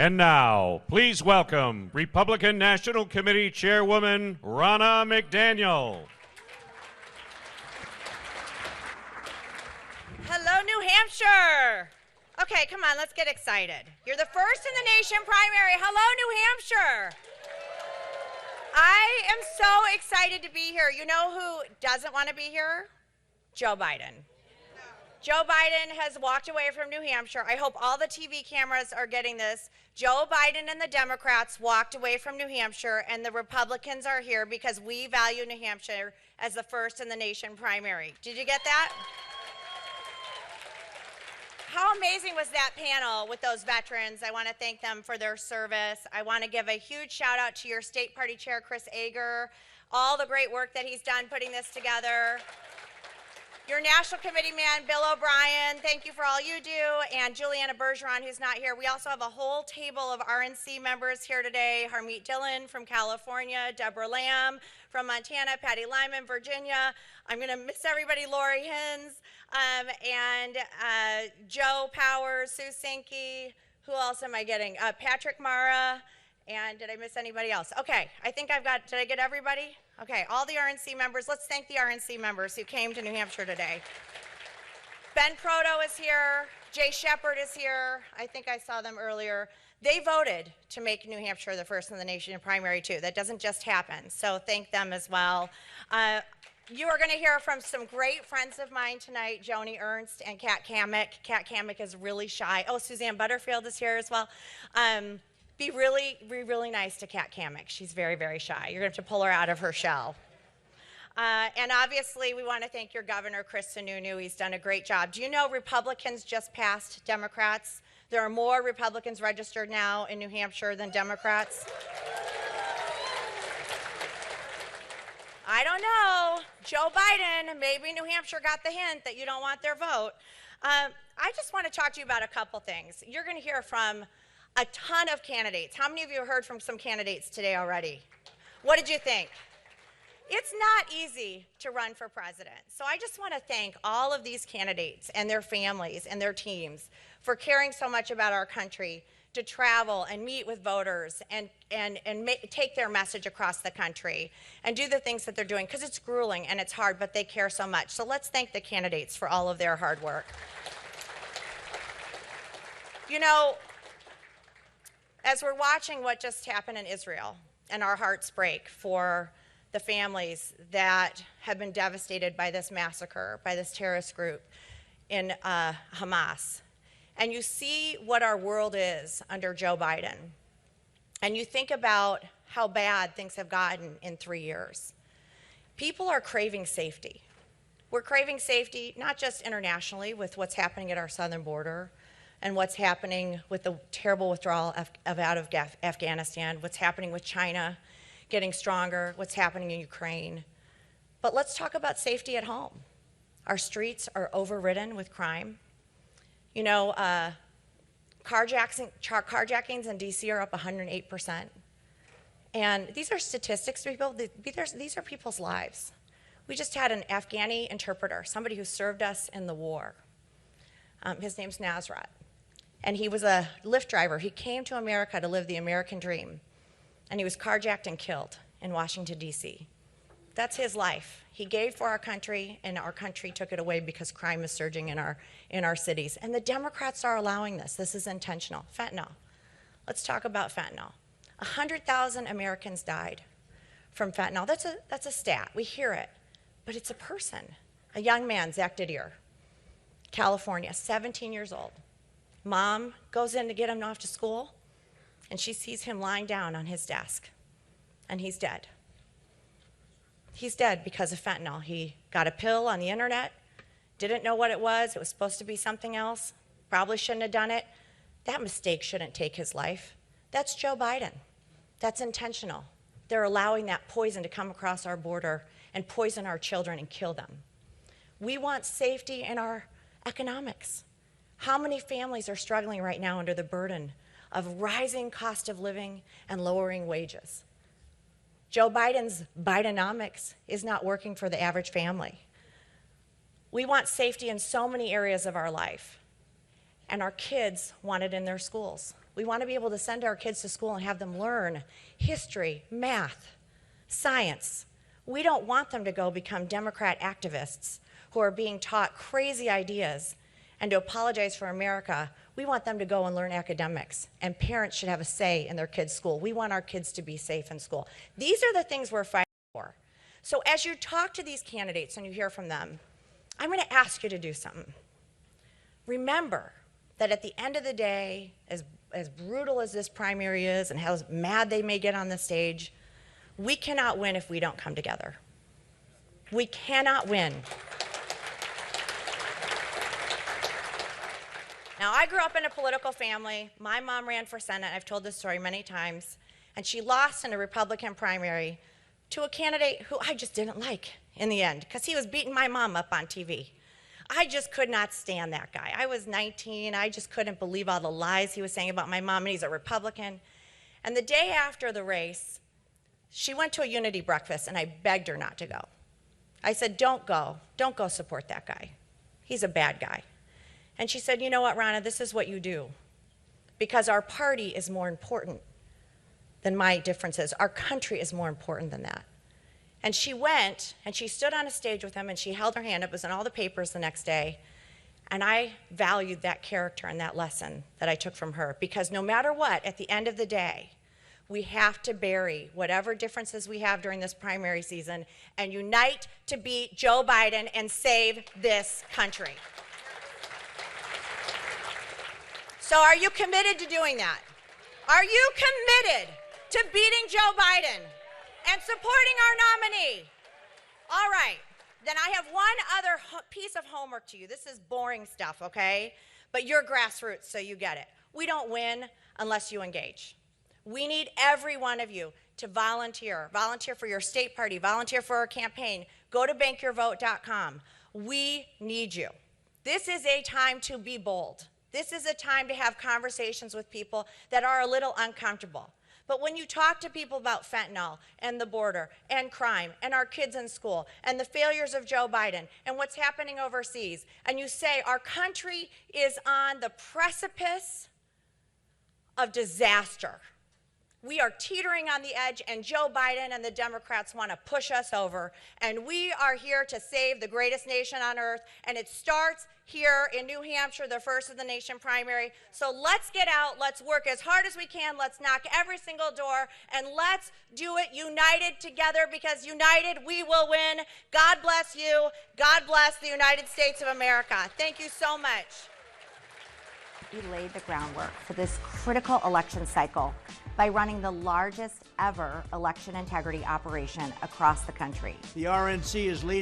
And now, please welcome Republican National Committee Chairwoman Ronna McDaniel. Hello, New Hampshire. Okay, come on, let's get excited. You're the first in the nation primary. Hello, New Hampshire. I am so excited to be here. You know who doesn't want to be here? Joe Biden. Joe Biden has walked away from New Hampshire. I hope all the TV cameras are getting this. Joe Biden and the Democrats walked away from New Hampshire, and the Republicans are here because we value New Hampshire as the first in the nation primary. Did you get that? How amazing was that panel with those veterans? I want to thank them for their service. I want to give a huge shout out to your state party chair, Chris Ager, all the great work that he's done putting this together. Your national committee man, Bill O'Brien, thank you for all you do, and Juliana Bergeron, who's not here. We also have a whole table of RNC members here today. Harmeet Dillon from California, Deborah Lamb from Montana, Patty Lyman, Virginia. I'm going to miss everybody, Lori Hins, and Joe Powers, Sue Sankey. Who else am I getting? Patrick Mara, and did I miss anybody else? Okay, I think I've got, did I get everybody? Okay, all the RNC members. Let's thank the RNC members who came to New Hampshire today. Ben Proto is here. Jay Shepard is here. I think I saw them earlier. They voted to make New Hampshire the first in the nation in primary too. That doesn't just happen, so thank them as well. You are going to hear from some great friends of mine tonight, Joni Ernst and Kat Kamick. Kat Kamick is really shy. Oh, Suzanne Butterfield is here as well. Be really nice to Kat Kamick. She's very, very shy. You're going to have to pull her out of her shell. And obviously, we want to thank your governor, Chris Sununu. He's done a great job. Do you know Republicans just passed Democrats? There are more Republicans registered now in New Hampshire than Democrats. I don't know. Joe Biden, maybe New Hampshire got the hint that you don't want their vote. I just want to talk to you about a couple things. You're going to hear from a ton of candidates. How many of you heard from some candidates today already? What did you think? It's not easy to run for president. So I just want to thank all of these candidates and their families and their teams for caring so much about our country, to travel and meet with voters and take their message across the country and do the things that they're doing, because it's grueling and it's hard, but they care so much. So let's thank the candidates for all of their hard work. You know, as we're watching what just happened in Israel, and our hearts break for the families that have been devastated by this massacre, by this terrorist group in Hamas, and you see what our world is under Joe Biden, and you think about how bad things have gotten in 3 years, people are craving safety. We're craving safety not just internationally with what's happening at our southern border, and what's happening with the terrible withdrawal out of Afghanistan, what's happening with China getting stronger, what's happening in Ukraine. But let's talk about safety at home. Our streets are overridden with crime. You know, carjackings in DC are up 108%. And these are statistics, people. These are people's lives. We just had an Afghani interpreter, somebody who served us in the war. His name's Nasrat. And he was a Lyft driver. He came to America to live the American dream. And he was carjacked and killed in Washington, D.C. That's his life. He gave for our country, and our country took it away because crime is surging in our cities. And the Democrats are allowing this. This is intentional. Fentanyl. Let's talk about fentanyl. 100,000 Americans died from fentanyl. That's a stat. We hear it. But it's a person. A young man, Zach Didier, California, 17 years old. Mom goes in to get him off to school, and she sees him lying down on his desk, and he's dead. He's dead because of fentanyl. He got a pill on the internet, didn't know what it was supposed to be something else, probably shouldn't have done it. That mistake shouldn't take his life. That's Joe Biden. That's intentional. They're allowing that poison to come across our border and poison our children and kill them. We want safety in our economics. How many families are struggling right now under the burden of rising cost of living and lowering wages? Joe Biden's Bidenomics is not working for the average family. We want safety in so many areas of our life, and our kids want it in their schools. We want to be able to send our kids to school and have them learn history, math, science. We don't want them to go become Democrat activists who are being taught crazy ideas and to apologize for America. We want them to go and learn academics, and parents should have a say in their kids' school. We want our kids to be safe in school. These are the things we're fighting for. So as you talk to these candidates and you hear from them, I'm going to ask you to do something. Remember that at the end of the day, as brutal as this primary is and how mad they may get on the stage, we cannot win if we don't come together. We cannot win. Now, I grew up in a political family. My mom ran for Senate. I've told this story many times. And she lost in a Republican primary to a candidate who I just didn't like in the end because he was beating my mom up on TV. I just could not stand that guy. I was 19. I just couldn't believe all the lies he was saying about my mom, and he's a Republican. And the day after the race, she went to a unity breakfast, and I begged her not to go. I said, don't go. Don't go support that guy. He's a bad guy. And she said, you know what, Ronna, this is what you do. Because our party is more important than my differences. Our country is more important than that. And she went, and she stood on a stage with him, and she held her hand. It was in all the papers the next day. And I valued that character and that lesson that I took from her. Because no matter what, at the end of the day, we have to bury whatever differences we have during this primary season and unite to beat Joe Biden and save this country. So are you committed to doing that? Are you committed to beating Joe Biden and supporting our nominee? All right, then I have one other piece of homework to you. This is boring stuff, okay? But you're grassroots, so you get it. We don't win unless you engage. We need every one of you to volunteer. Volunteer for your state party. Volunteer for our campaign. Go to bankyourvote.com. We need you. This is a time to be bold. This is a time to have conversations with people that are a little uncomfortable. But when you talk to people about fentanyl and the border and crime and our kids in school and the failures of Joe Biden and what's happening overseas, and you say our country is on the precipice of disaster. We are teetering on the edge, and Joe Biden and the Democrats want to push us over. And we are here to save the greatest nation on earth, and it starts here in New Hampshire, the first of the nation primary. So let's get out, let's work as hard as we can, let's knock every single door, and let's do it united together, because united we will win. God bless you. God bless the United States of America. Thank you so much. We laid the groundwork for this critical election cycle by running the largest ever election integrity operation across the country. The RNC is leading